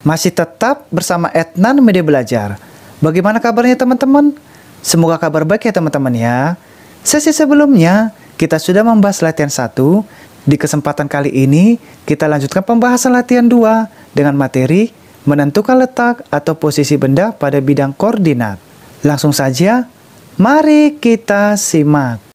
Masih tetap bersama Etnan Media Belajar. Bagaimana kabarnya teman-teman? Semoga kabar baik ya teman-teman ya. Sesi sebelumnya kita sudah membahas latihan 1. Di kesempatan kali ini kita lanjutkan pembahasan latihan 2 dengan materi menentukan letak atau posisi benda pada bidang koordinat. Langsung saja, mari kita simak.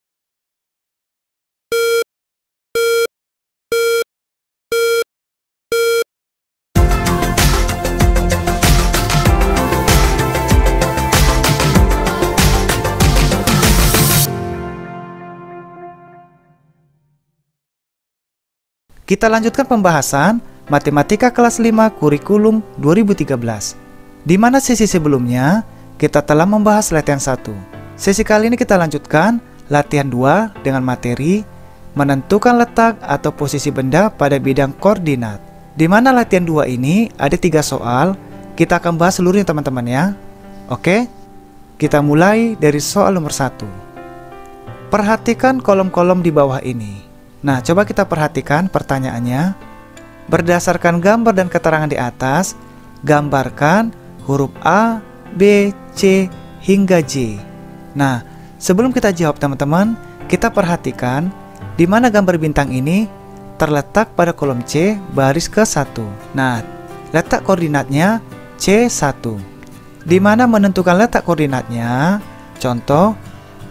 Kita lanjutkan pembahasan Matematika kelas 5 Kurikulum 2013. Di mana sesi sebelumnya kita telah membahas latihan 1. Sesi kali ini kita lanjutkan latihan 2 dengan materi menentukan letak atau posisi benda pada bidang koordinat. Di mana latihan 2 ini ada 3 soal. Kita akan bahas seluruhnya teman-teman ya. Oke, kita mulai dari soal nomor 1. Perhatikan kolom-kolom di bawah ini. Nah, coba kita perhatikan pertanyaannya. Berdasarkan gambar dan keterangan di atas, gambarkan huruf A, B, C, hingga J. Nah, sebelum kita jawab teman-teman, kita perhatikan di mana gambar bintang ini terletak pada kolom C baris ke-1. Nah, letak koordinatnya C1. Di mana menentukan letak koordinatnya? Contoh,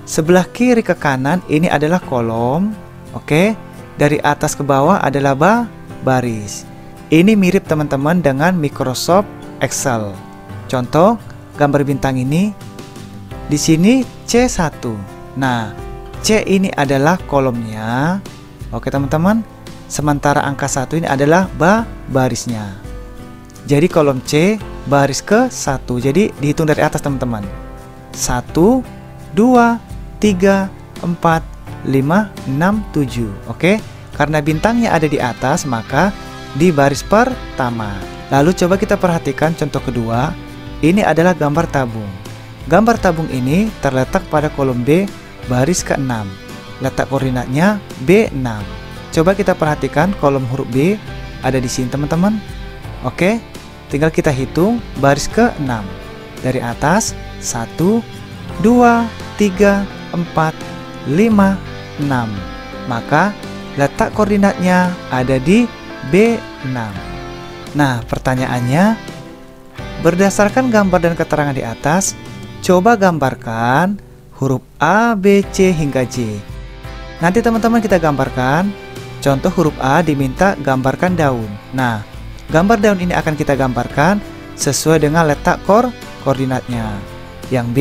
sebelah kiri ke kanan ini adalah kolom. Oke, dari atas ke bawah adalah baris. Ini mirip teman-teman dengan Microsoft Excel. Contoh, gambar bintang ini di sini C1. Nah, C ini adalah kolomnya. Oke teman-teman, sementara angka 1 ini adalah barisnya. Jadi kolom C baris ke-1. Jadi dihitung dari atas teman-teman. 1, 2, 3, 4, 5, 6, 7. Oke, karena bintangnya ada di atas, maka di baris pertama. Lalu coba kita perhatikan contoh kedua. Ini adalah gambar tabung. Gambar tabung ini terletak pada kolom B baris ke-6. Letak koordinatnya B6. Coba kita perhatikan kolom huruf B ada di sini teman-teman. Oke, tinggal kita hitung baris ke-6. Dari atas 1, 2, 3, 4, 5, 6. Maka letak koordinatnya ada di B6. Nah, pertanyaannya, berdasarkan gambar dan keterangan di atas, coba gambarkan huruf A, B, C, hingga J. Nanti teman-teman kita gambarkan. Contoh huruf A diminta gambarkan daun. Nah, gambar daun ini akan kita gambarkan sesuai dengan letak koordinatnya. Yang B,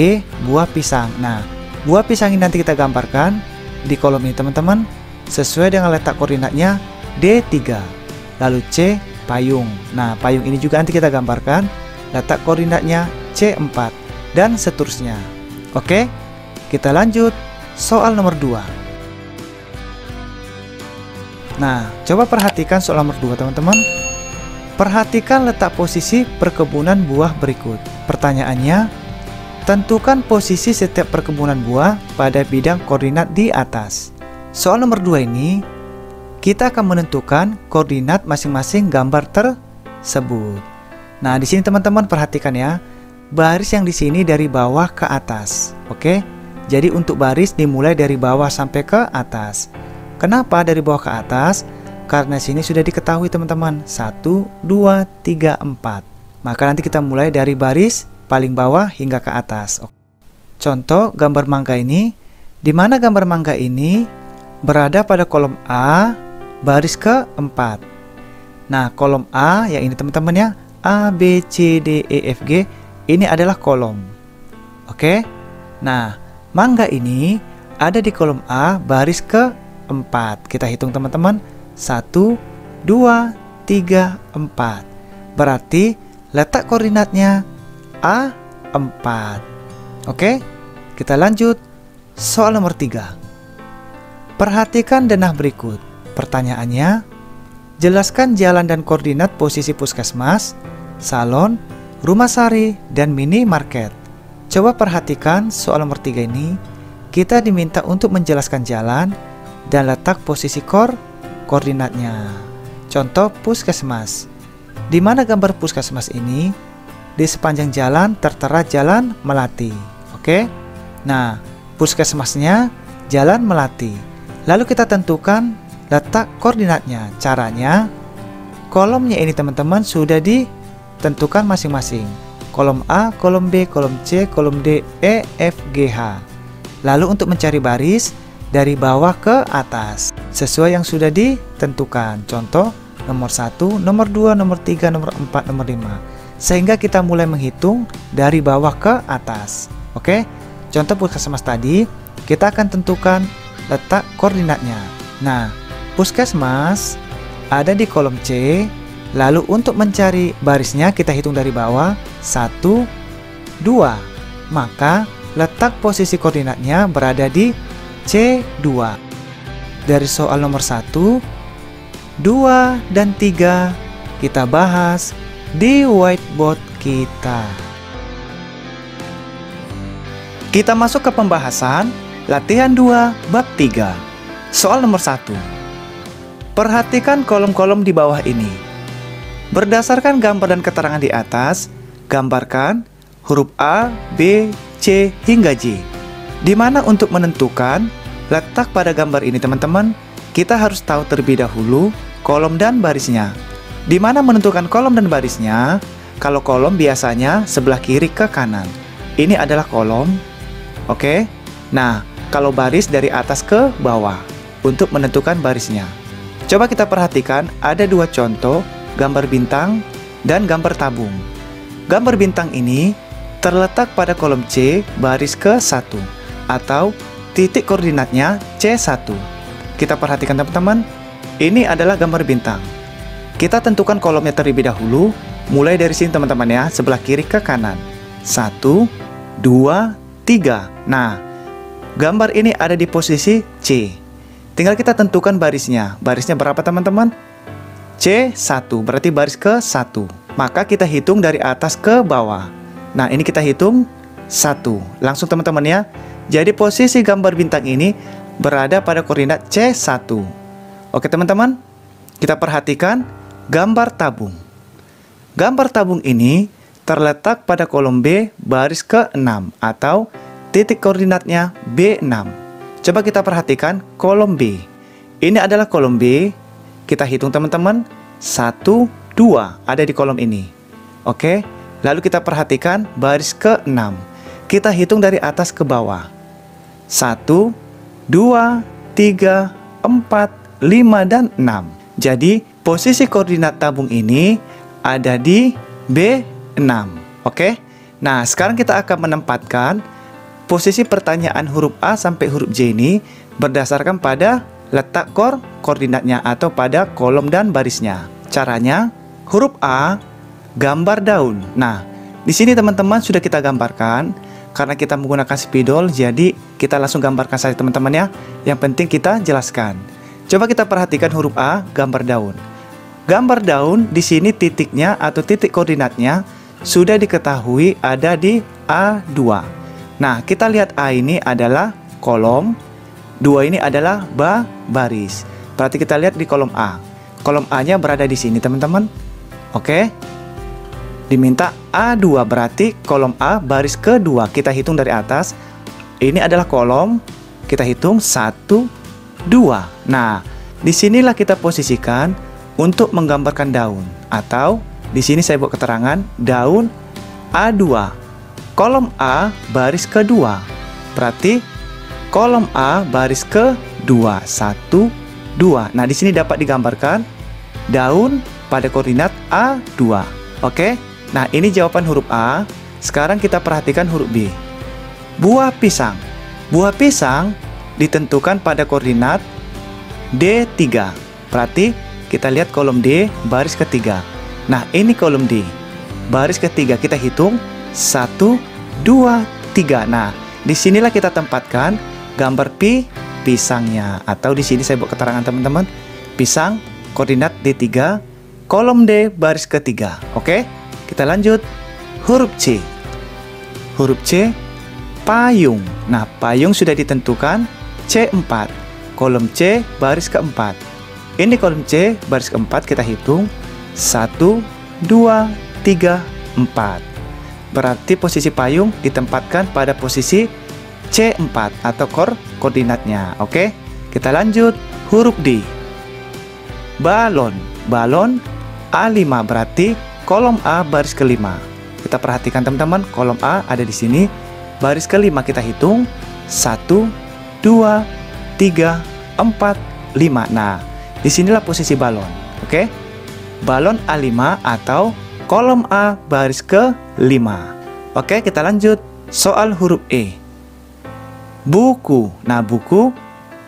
buah pisang. Nah, buah pisang ini nanti kita gambarkan di kolom ini teman-teman sesuai dengan letak koordinatnya D3. Lalu C, payung. Nah, payung ini juga nanti kita gambarkan letak koordinatnya C4 dan seterusnya. Oke, kita lanjut soal nomor 2. Nah, coba perhatikan soal nomor 2 teman-teman. Perhatikan letak posisi perkebunan buah berikut. Pertanyaannya, tentukan posisi setiap perkebunan buah pada bidang koordinat di atas. Soal nomor 2 ini, kita akan menentukan koordinat masing-masing gambar tersebut. Nah, di sini teman-teman perhatikan ya, baris yang di sini dari bawah ke atas. Oke, jadi untuk baris dimulai dari bawah sampai ke atas. Kenapa dari bawah ke atas? Karena sini sudah diketahui teman-teman, 1, 2, 3, 4. Maka nanti kita mulai dari baris paling bawah hingga ke atas. Contoh gambar mangga ini, di mana gambar mangga ini berada pada kolom A baris ke-4. Nah, kolom A yang ini teman-teman ya, A, B, C, D, E, F, G, ini adalah kolom. Oke. Nah, mangga ini ada di kolom A baris ke-4. Kita hitung teman-teman, 1, 2, 3, 4. Berarti letak koordinatnya A4. Oke, kita lanjut soal nomor 3. Perhatikan denah berikut. Pertanyaannya, jelaskan jalan dan koordinat posisi puskesmas, salon, rumah sari, dan minimarket. Coba perhatikan soal nomor 3 ini. Kita diminta untuk menjelaskan jalan dan letak posisi koordinatnya. Contoh puskesmas. Di mana gambar puskesmas ini? Di sepanjang jalan tertera Jalan Melati. Oke. Nah, puskesmasnya Jalan Melati. Lalu kita tentukan letak koordinatnya. Caranya, kolomnya ini teman-teman sudah ditentukan masing-masing. Kolom A, kolom B, kolom C, kolom D, E, F, G, H. Lalu untuk mencari baris, dari bawah ke atas sesuai yang sudah ditentukan. Contoh nomor 1, nomor 2, nomor 3, nomor 4, nomor 5. Sehingga kita mulai menghitung dari bawah ke atas. Oke. Contoh puskesmas tadi, kita akan tentukan letak koordinatnya. Nah, puskesmas ada di kolom C. Lalu untuk mencari barisnya kita hitung dari bawah 1, 2. Maka letak posisi koordinatnya berada di C2. Dari soal nomor 1, 2 dan 3 kita bahas di whiteboard kita. Kita masuk ke pembahasan latihan 2 bab 3. Soal nomor 1. Perhatikan kolom-kolom di bawah ini. Berdasarkan gambar dan keterangan di atas, gambarkan huruf A, B, C hingga J. Di mana untuk menentukan letak pada gambar ini teman-teman, kita harus tahu terlebih dahulu kolom dan barisnya. Di mana menentukan kolom dan barisnya? Kalau kolom biasanya sebelah kiri ke kanan. Ini adalah kolom. Oke. Nah, kalau baris dari atas ke bawah untuk menentukan barisnya. Coba kita perhatikan ada dua contoh, gambar bintang dan gambar tabung. Gambar bintang ini terletak pada kolom C baris ke-1 atau titik koordinatnya C1. Kita perhatikan teman-teman, ini adalah gambar bintang. Kita tentukan kolomnya terlebih dahulu, mulai dari sini teman-teman ya, sebelah kiri ke kanan. 1, 2, 3. Nah, gambar ini ada di posisi C. Tinggal kita tentukan barisnya. Barisnya berapa teman-teman? C1, berarti baris ke-1. Maka kita hitung dari atas ke bawah. Nah, ini kita hitung 1. Langsung teman-teman ya. Jadi posisi gambar bintang ini berada pada koordinat C1. Oke teman-teman, kita perhatikan gambar tabung. Gambar tabung ini terletak pada kolom B baris ke-6 atau titik koordinatnya B6. Coba kita perhatikan kolom B. Ini adalah kolom B. Kita hitung teman-teman. 1, 2 ada di kolom ini. Oke. Lalu kita perhatikan baris ke-6. Kita hitung dari atas ke bawah. 1, 2, 3, 4, 5, dan 6. Jadi posisi koordinat tabung ini ada di B6. Oke. Nah, sekarang kita akan menempatkan posisi pertanyaan huruf A sampai huruf J ini berdasarkan pada letak koordinatnya atau pada kolom dan barisnya. Caranya, huruf A gambar daun. Nah, di sini teman-teman sudah kita gambarkan. Karena kita menggunakan spidol, jadi kita langsung gambarkan saja teman-teman ya. Yang penting kita jelaskan. Coba kita perhatikan huruf A, gambar daun. Gambar daun di sini titiknya atau titik koordinatnya sudah diketahui ada di A2. Nah, kita lihat A ini adalah kolom, 2 ini adalah baris. Berarti kita lihat di kolom A. Kolom A-nya berada di sini teman-teman. Oke. Diminta A2, berarti kolom A baris kedua. Kita hitung dari atas. Ini adalah kolom. Kita hitung 1, 2. Nah, disinilah kita posisikan untuk menggambarkan daun. Atau di sini saya buat keterangan daun A2. Kolom A baris kedua. Berarti kolom A baris kedua. 1, 2. Nah, di sini dapat digambarkan daun pada koordinat A2. Oke. Nah, ini jawaban huruf A. Sekarang kita perhatikan huruf B. Buah pisang. Buah pisang ditentukan pada koordinat D3. Berarti kita lihat kolom D baris ketiga. Nah, ini kolom D baris ketiga. Kita hitung 1, 2, 3. Nah, disinilah kita tempatkan gambar pisangnya. Atau di sini saya buat keterangan teman-teman. Pisang koordinat D3, kolom D baris ketiga. Oke? Kita lanjut. Huruf C. Huruf C, payung. Nah, payung sudah ditentukan C4. Kolom C baris keempat. Ini kolom C baris keempat, kita hitung 1, 2, 3, 4. Berarti posisi payung ditempatkan pada posisi C4 atau koordinatnya. Oke, kita lanjut. Huruf D. Balon. Balon A5 berarti kolom A baris kelima. Kita perhatikan teman-teman, kolom A ada di sini. Baris kelima kita hitung 1, 2, 3, 4, 5. Nah, disinilah posisi balon. Oke, balon A5 atau kolom A baris ke-5. Oke, kita lanjut. Soal huruf E. Buku. Nah, buku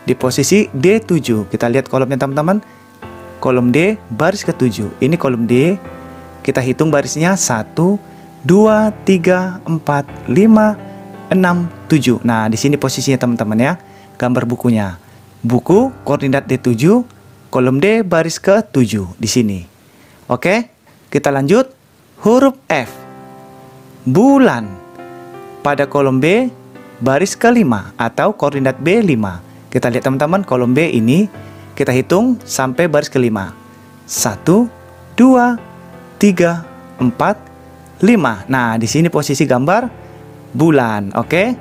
di posisi D7. Kita lihat kolomnya teman-teman. Kolom D baris ke-7. Ini kolom D. Kita hitung barisnya 1, 2, 3, 4, 5, 6, 7. Nah, di sini posisinya teman-teman ya. Gambar bukunya. Buku koordinat D7, kolom D baris ke-7 di sini. Oke, kita lanjut. Huruf F. Bulan. Pada kolom B baris ke-5 atau koordinat B5. Kita lihat teman-teman, kolom B ini kita hitung sampai baris ke-5. 1, 2, 3, 4, 5. Nah, di sini posisi gambar bulan. Oke.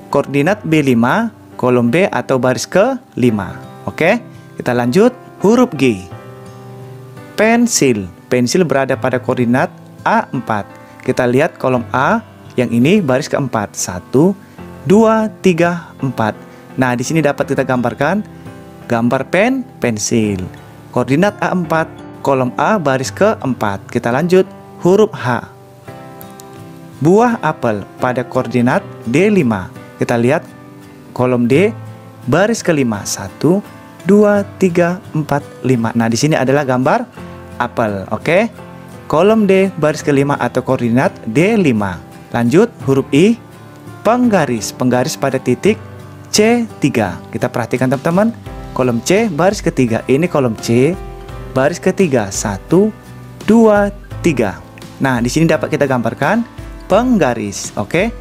Koordinat B5, kolom B atau baris ke-5. Oke. Kita lanjut. Huruf G. Pensil. Pensil berada pada koordinat A4. Kita lihat kolom A yang ini baris ke-4. 1, 2, 3, 4. Nah, di sini dapat kita gambarkan gambar pensil. Koordinat A4, kolom A baris ke-4. Kita lanjut. Huruf H. Buah apel pada koordinat D5. Kita lihat kolom D baris ke-5. 1, 2, 3, 4, 5. Nah, di sini adalah gambar apel. Oke. Kolom D baris ke-5 atau koordinat D5. Lanjut. Huruf I. Penggaris. Penggaris pada titik C3. Kita perhatikan teman-teman. Kolom C baris ketiga. Ini kolom C baris ketiga. 1, 2, 3. Nah, di sini dapat kita gambarkan penggaris. Oke.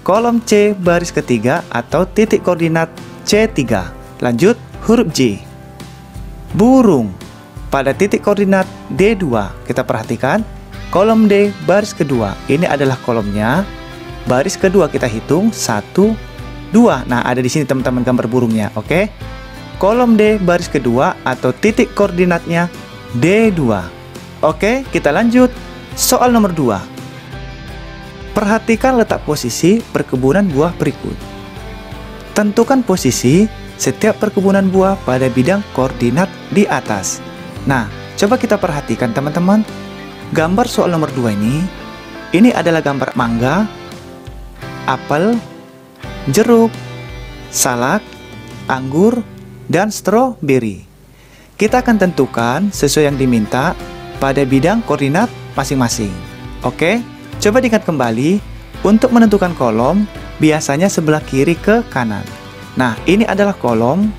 Kolom C baris ketiga atau titik koordinat C3. Lanjut. Huruf J. Burung. Pada titik koordinat D2. Kita perhatikan kolom D baris kedua. Ini adalah kolomnya. Baris kedua kita hitung 1, 2. Nah, ada di sini teman-teman gambar burungnya. Oke. Kolom D baris kedua atau titik koordinatnya D2. Oke, kita lanjut. Soal nomor 2. Perhatikan letak posisi perkebunan buah berikut. Tentukan posisi setiap perkebunan buah pada bidang koordinat di atas. Nah, coba kita perhatikan teman-teman. Gambar soal nomor 2 ini adalah gambar mangga, apel, jeruk, salak, anggur, dan stroberi. Kita akan tentukan sesuai yang diminta pada bidang koordinat masing-masing. Oke, coba diingat kembali. Untuk menentukan kolom, biasanya sebelah kiri ke kanan. Nah, ini adalah kolom.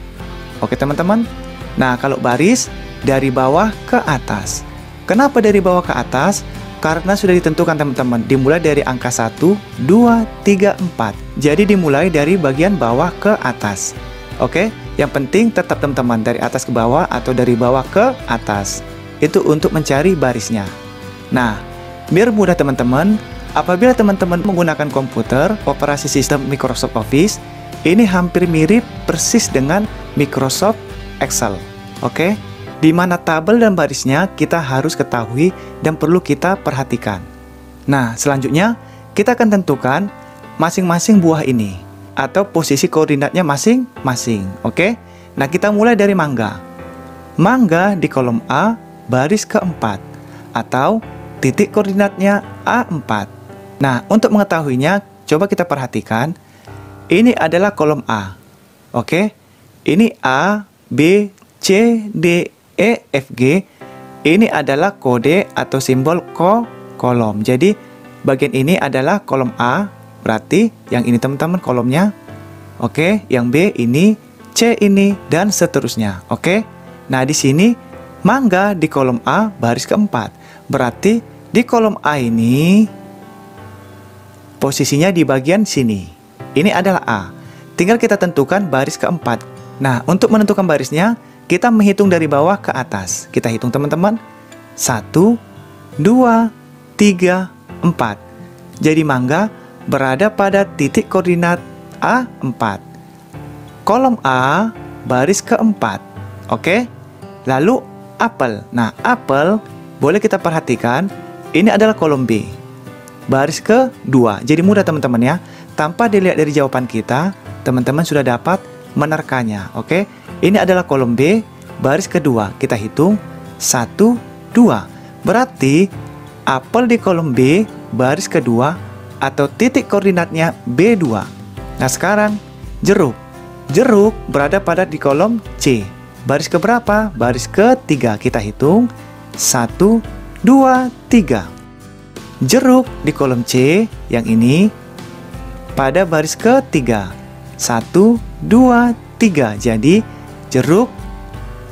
Oke teman-teman. Nah, kalau baris, dari bawah ke atas. Kenapa dari bawah ke atas? Karena sudah ditentukan teman-teman. Dimulai dari angka 1, 2, 3, 4. Jadi dimulai dari bagian bawah ke atas. Oke, yang penting tetap teman-teman dari atas ke bawah atau dari bawah ke atas. Itu untuk mencari barisnya. Nah, biar mudah teman-teman, apabila teman-teman menggunakan komputer operasi sistem Microsoft Office, ini hampir mirip persis dengan Microsoft Excel. Oke, di mana tabel dan barisnya kita harus ketahui dan perlu kita perhatikan. Nah, selanjutnya kita akan tentukan masing-masing buah ini atau posisi koordinatnya masing-masing. Oke, nah kita mulai dari mangga. Mangga di kolom A baris keempat atau titik koordinatnya A4. Nah, untuk mengetahuinya, coba kita perhatikan. Ini adalah kolom A. Oke, ini A, B, C, D, E, F, G. Ini adalah kode atau simbol kolom. Jadi bagian ini adalah kolom A. Berarti yang ini teman-teman kolomnya. Oke, yang B ini, C ini, dan seterusnya. Oke. Nah, di sini mangga di kolom A baris keempat. Berarti di kolom A ini posisinya di bagian sini. Ini adalah A. Tinggal kita tentukan baris keempat. Nah, untuk menentukan barisnya, kita menghitung dari bawah ke atas. Kita hitung teman-teman. 1, 2, 3, 4. Jadi mangga berada pada titik koordinat A4. Kolom A baris keempat. Oke? Lalu apel. Nah, apel boleh kita perhatikan, ini adalah kolom B. Baris kedua. Jadi mudah teman-teman ya. Tanpa dilihat dari jawaban kita, teman-teman sudah dapat menerkanya. Oke? Ini adalah kolom B, baris kedua. Kita hitung 1, 2. Berarti apel di kolom B, baris kedua, atau titik koordinatnya B2. Nah, sekarang jeruk. Jeruk berada pada di kolom C. Baris keberapa? Baris ketiga. Kita hitung 1, 2, 3. Jeruk di kolom C yang ini pada baris ketiga. 1, 2, 3. Jadi jeruk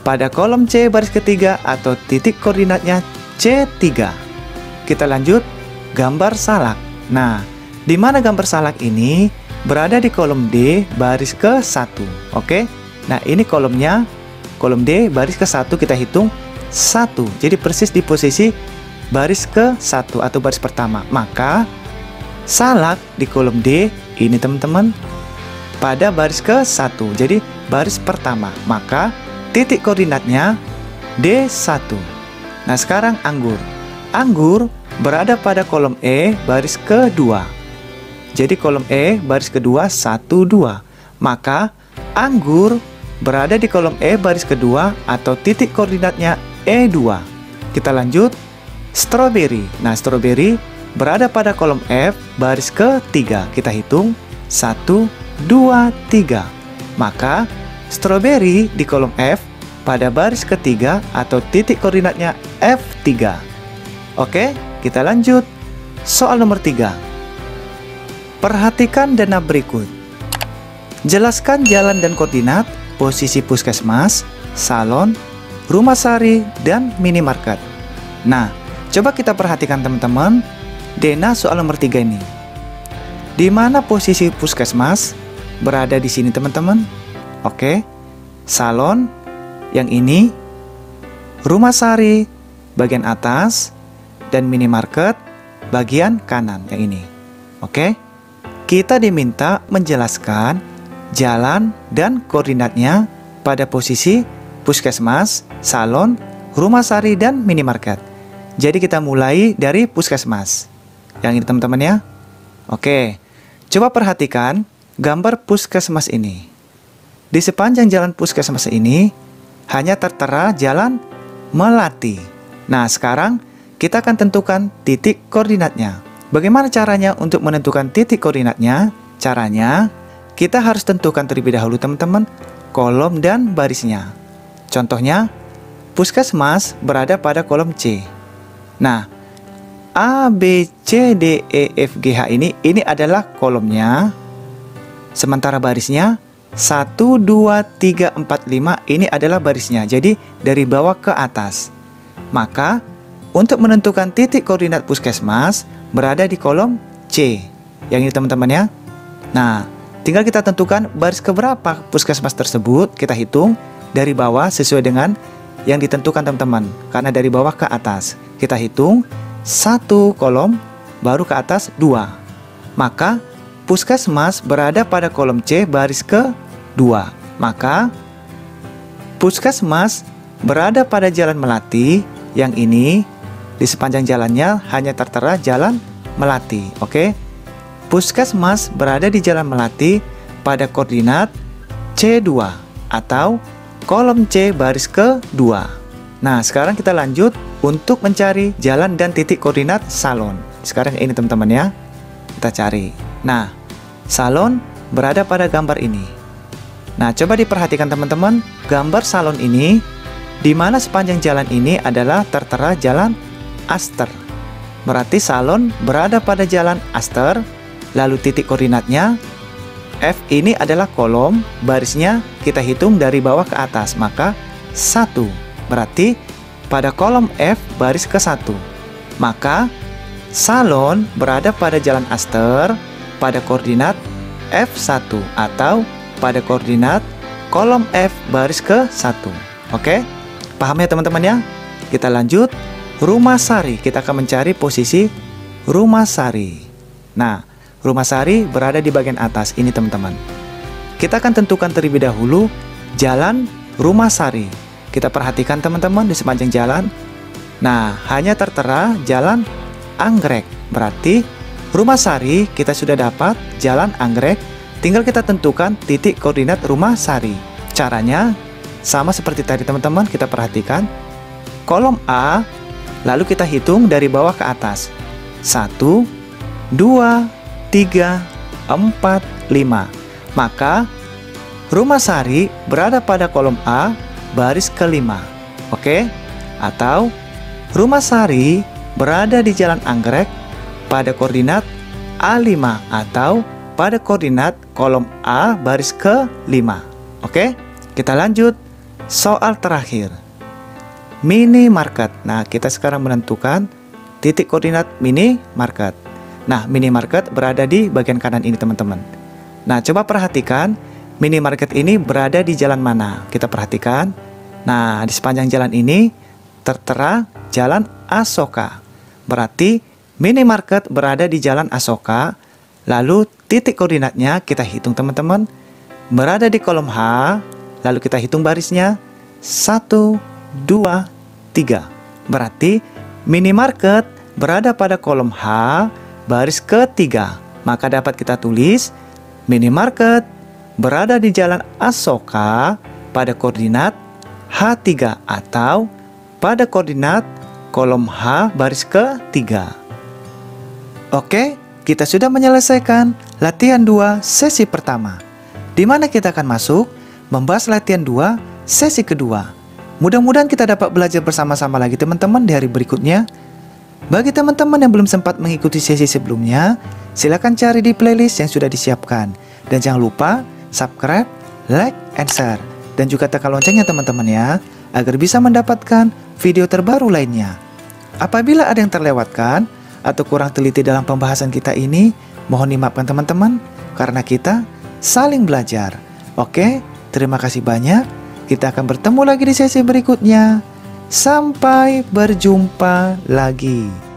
pada kolom C baris ketiga atau titik koordinatnya C3. Kita lanjut gambar salak. Nah, di mana gambar salak ini berada di kolom D baris ke-1. Oke? Nah, ini kolomnya, kolom D baris ke-1, kita hitung 1. Jadi persis di posisi baris ke-1 atau baris pertama. Maka salak di kolom D ini teman-teman pada baris ke-1. Jadi baris pertama. Maka titik koordinatnya D1. Nah, sekarang anggur. Anggur berada pada kolom E baris kedua. Jadi kolom E baris kedua 1, 2. Maka anggur berada di kolom E baris kedua atau titik koordinatnya E2. Kita lanjut stroberi. Nah, stroberi berada pada kolom F baris ketiga. Kita hitung 1, 2, 3. Maka stroberi di kolom F pada baris ketiga atau titik koordinatnya F3. Oke, kita lanjut soal nomor 3. Perhatikan dana berikut. Jelaskan jalan dan koordinat posisi puskesmas, salon, rumah sari, dan minimarket. Nah, coba kita perhatikan teman-teman dana soal nomor 3 ini. Di mana posisi puskesmas berada di sini teman-teman? Oke. Salon yang ini, rumah sari bagian atas, dan minimarket bagian kanan yang ini. Oke. Kita diminta menjelaskan jalan dan koordinatnya pada posisi puskesmas, salon, rumah sari, dan minimarket. Jadi kita mulai dari puskesmas. Yang ini teman-teman ya. Oke, coba perhatikan gambar puskesmas ini. Di sepanjang jalan puskesmas ini hanya tertera jalan melati. Nah, sekarang kita akan tentukan titik koordinatnya. Bagaimana caranya untuk menentukan titik koordinatnya? Caranya, kita harus tentukan terlebih dahulu teman-teman kolom dan barisnya. Contohnya, puskesmas berada pada kolom C. Nah, A, B, C, D, E, F, G, H ini adalah kolomnya. Sementara barisnya 1, 2, 3, 4, 5 ini adalah barisnya. Jadi dari bawah ke atas. Maka untuk menentukan titik koordinat puskesmas berada di kolom C. Yang ini teman-teman ya. Nah, tinggal kita tentukan baris keberapa puskesmas tersebut. Kita hitung dari bawah sesuai dengan yang ditentukan teman-teman. Karena dari bawah ke atas. Kita hitung 1 kolom, baru ke atas 2. Maka puskesmas berada pada kolom C baris ke-2. Maka puskesmas berada pada jalan melati. Yang ini di sepanjang jalannya hanya tertera jalan melati. Oke. Puskesmas berada di jalan melati pada koordinat C2 atau kolom C baris ke-2. Nah, sekarang kita lanjut untuk mencari jalan dan titik koordinat salon. Sekarang ini teman-teman ya. Kita cari. Nah, salon berada pada gambar ini. Nah, coba diperhatikan teman-teman, gambar salon ini di mana sepanjang jalan ini adalah tertera jalan Aster. Berarti salon berada pada jalan Aster. Lalu titik koordinatnya F ini adalah kolom, barisnya kita hitung dari bawah ke atas. Maka 1. Berarti pada kolom F baris ke-1. Maka salon berada pada jalan Aster pada koordinat F1 atau pada koordinat kolom F baris ke-1. Oke? Paham ya teman-teman ya? Kita lanjut rumah sari. Kita akan mencari posisi rumah sari. Nah, rumah sari berada di bagian atas ini teman-teman. Kita akan tentukan terlebih dahulu jalan rumah sari. Kita perhatikan teman-teman di sepanjang jalan. Nah, hanya tertera jalan anggrek. Berarti rumah sari kita sudah dapat jalan anggrek. Tinggal kita tentukan titik koordinat rumah sari. Caranya sama seperti tadi teman-teman. Kita perhatikan kolom A, lalu kita hitung dari bawah ke atas. 1, 2, 3, 4, 5. Maka rumah sari berada pada kolom A baris kelima. Oke? Atau rumah sari berada di jalan anggrek pada koordinat A5 atau pada koordinat kolom A baris ke-5. Oke, kita lanjut. Soal terakhir. Minimarket. Nah, kita sekarang menentukan titik koordinat minimarket. Nah, minimarket berada di bagian kanan ini teman-teman. Nah, coba perhatikan minimarket ini berada di jalan mana. Kita perhatikan. Nah, di sepanjang jalan ini tertera Jalan Asoka. Berarti minimarket berada di Jalan Asoka. Lalu titik koordinatnya kita hitung teman-teman. Berada di kolom H. Lalu kita hitung barisnya. 1, 2, 3. Berarti minimarket berada pada kolom H baris ketiga. Maka dapat kita tulis minimarket berada di Jalan Asoka pada koordinat H3 atau pada koordinat kolom H baris ketiga. Oke, kita sudah menyelesaikan latihan 2 sesi pertama, di mana kita akan masuk membahas latihan 2 sesi kedua. Mudah-mudahan kita dapat belajar bersama-sama lagi teman-teman di hari berikutnya. Bagi teman-teman yang belum sempat mengikuti sesi sebelumnya, silakan cari di playlist yang sudah disiapkan. Dan jangan lupa subscribe, like, and share. Dan juga tekan loncengnya teman-teman ya, agar bisa mendapatkan video terbaru lainnya. Apabila ada yang terlewatkan atau kurang teliti dalam pembahasan kita ini, mohon dimaafkan teman-teman, karena kita saling belajar. Oke, terima kasih banyak. Kita akan bertemu lagi di sesi berikutnya. Sampai berjumpa lagi.